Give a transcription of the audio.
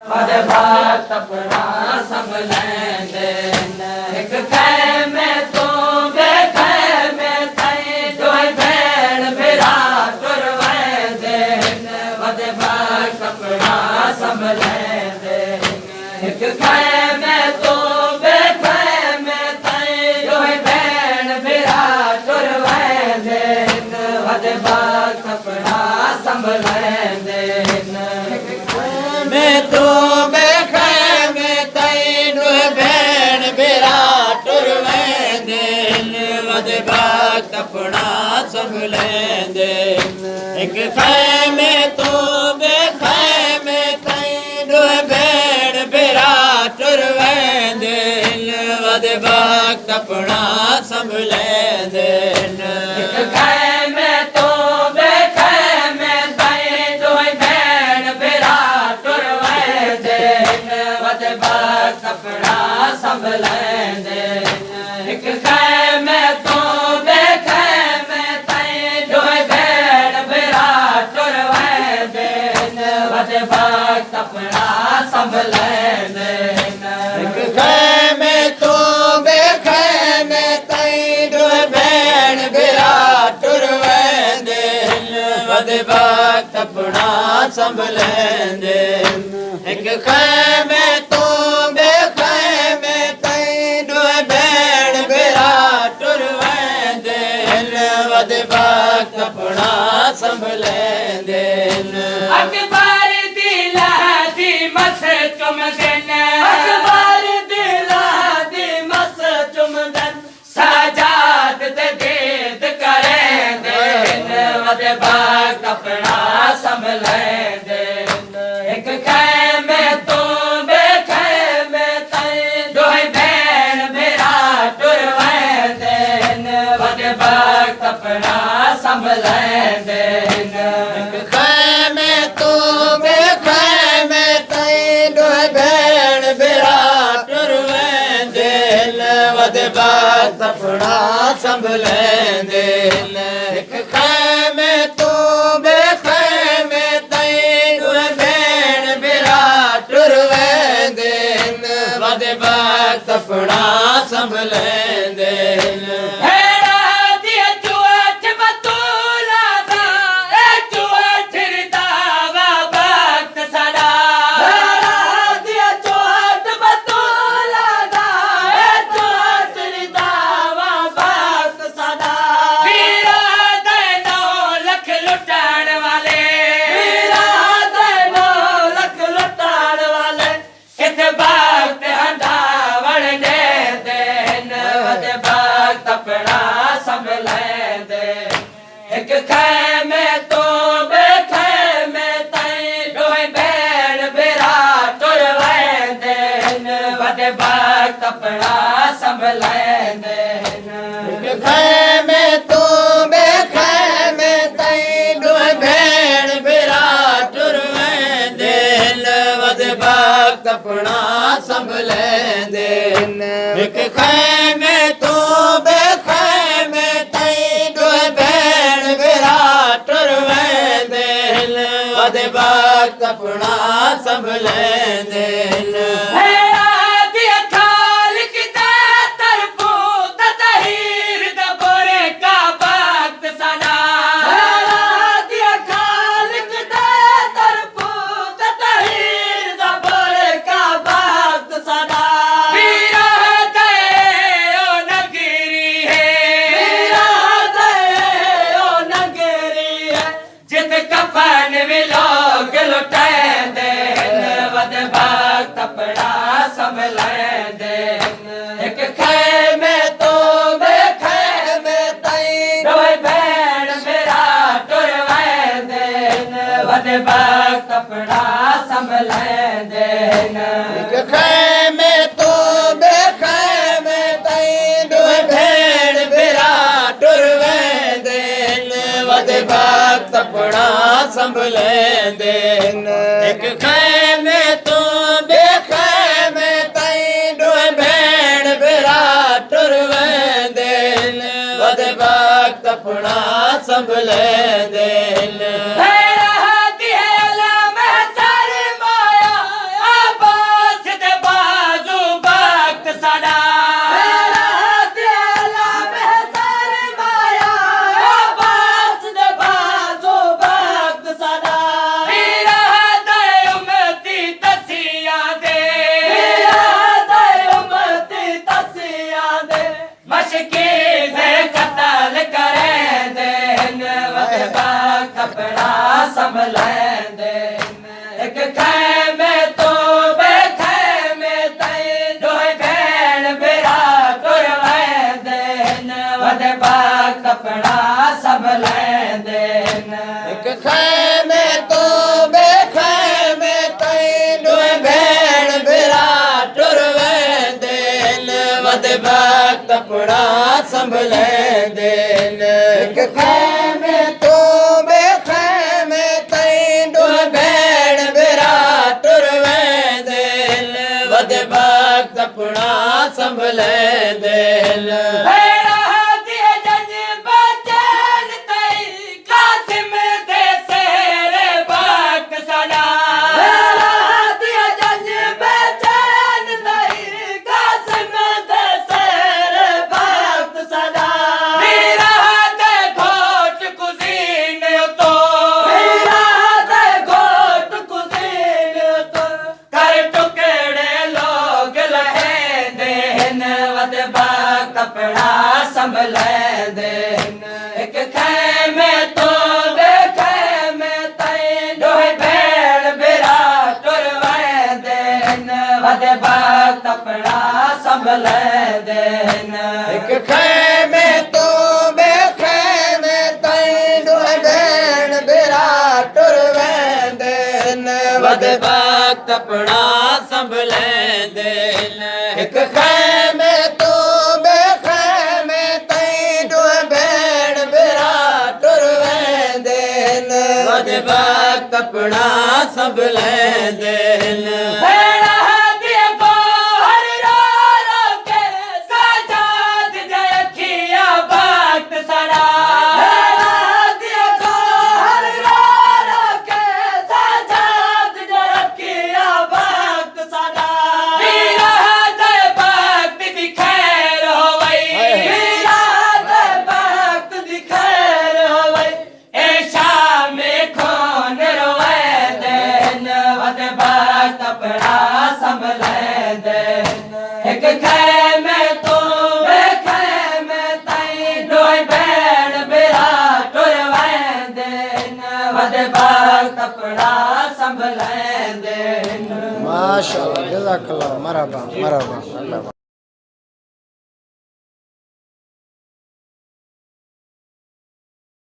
वदे भक्त अपना संभलेंदे एक खैमे तो बेखैमे थई दोई भेड़ भेरा टुरवेंदे वदे भक्त अपना संभलेंदे एक खैमे तो बेखैमे थई दोई भेड़ भेरा टुरवेंदे वदे भक्त अपना संभलेंदे मैं तो बेखैमे तैन भेड़ बेरा टुरवेंदे वदे भक्त अपना संभलेंदे एक खैमे तो बेखैमे तैन भेड़ बेरा टुरवेंदे वदे भक्त अपना संभलेंदे एक खैमे तो बेखैमे तैन भेड़ बेरा वदे भक्त अपना संभलेंदे एक खैमे तो बेखैमे तई दोई भेड़ भेरा टुरवेंदे वदे भक्त अपना संभलेंदे एक खैमे तो बेखैमे तई दोई भेड़ भेरा टुरवेंदे वदे भक्त अपना संभलेंदे एक खैमे तो बेखैमे तई दोई भेड़ भेरा टुरवेंदे वदे भक्त अपना संभलेंदे अकबर दिला दी मस चुम देन अकबर दिला दी मस चुम देन सजाद ते दीद करेंदे वदे भक्त अपना संभलेंदे एक खैमे तो बेखैमे तई दोई भेड़ भेरा टुरवेंदे वदे भक्त अपना संभलेंदे एक खैमे तो बेखैमे तई दोई भेड़ भेरा टुरवेंदे वदे भक्त अपना संभलेंदे एक खैमे तो बेखैमे तई दोई भेड़ भेरा टुरवेंदे वदे भक्त अपना संभलेंदे भेड़ा दी चुआठ बतूला दा ए चुआठ रिदावा भक्त सदा भेड़ा दी चुआठ बतूला दा ए चुआठ रिदावा भक्त सदा वीरा दे 9 लख लुटाण वाले वीरा दे 9 लख लुटाण वाले इथे भक्त हंडावण दे देन वदे भक्त अपना संभलेंदे एक खैमे तो बेखैमे तई दोई भेड़ भेरा टुरवेंदे वदे भक्त अपना संभलेंदे एक खैमे तो बेखैमे तई दोई भेड़ भेरा टुरवेंदे वदे भक्त अपना संभलेंदे एक खैमे तो बेखैमे तई दोई भेड़ भेरा टुरवेंदे वदे भक्त अपना संभलेंदे भेड़ा दी खालिक दा तरफो तहीर दा बोरे का भक्त सदा भेड़ा दी खालिक दा तरफो तहीर दा बोरे का भक्त सदा वीरा दे ओ नगरी है वीरा दे ओ नगरी है जित कफन में लोग लुटाएंदे वदे भक्त अपना संभलेंदे एक खैमे तो बेखैमे तई दोई भेड़ भेरा टुरवेंदे वदे भक्त अपना संभलेंदे एक खैमे तो बेखैमे तई दोई भेड़ भेरा टुरवेंदे वदे भक्त अपना संभलेंदे एक खैमे तो बेखैमे तई दोई भेड़ भेरा टुरवेंदे वदे भक्त अपना संभलेंदे भेड़ा दी अला में सारी माया अपना संभलेंदे एक खैमे तो बेखैमे तई डोह भेड़ बिरा टुर वेंदे वद वक्त अपना संभलेंदे कपड़ा संभलेंदे एक खैमे तो बेखैमे तई डोह भेड़ बिरा टुर वेंदे वद वक्त अपना संभलेंदे एक खैमे तो बेखैमे तई डोह भेड़ बिरा टुर वेंदे वद वक्त अपना संभलेंदे एक खैमे तो वक्त अपना संभलेंदे अपना संभलेंदे एक खैमे तो बेखैमे तई डोह भेड़ बिरा टुर वेंदे वद वक्त अपना संभलेंदे। माशाअल्लाह, जज़ाकल्लाह, मरहबा मरहबा।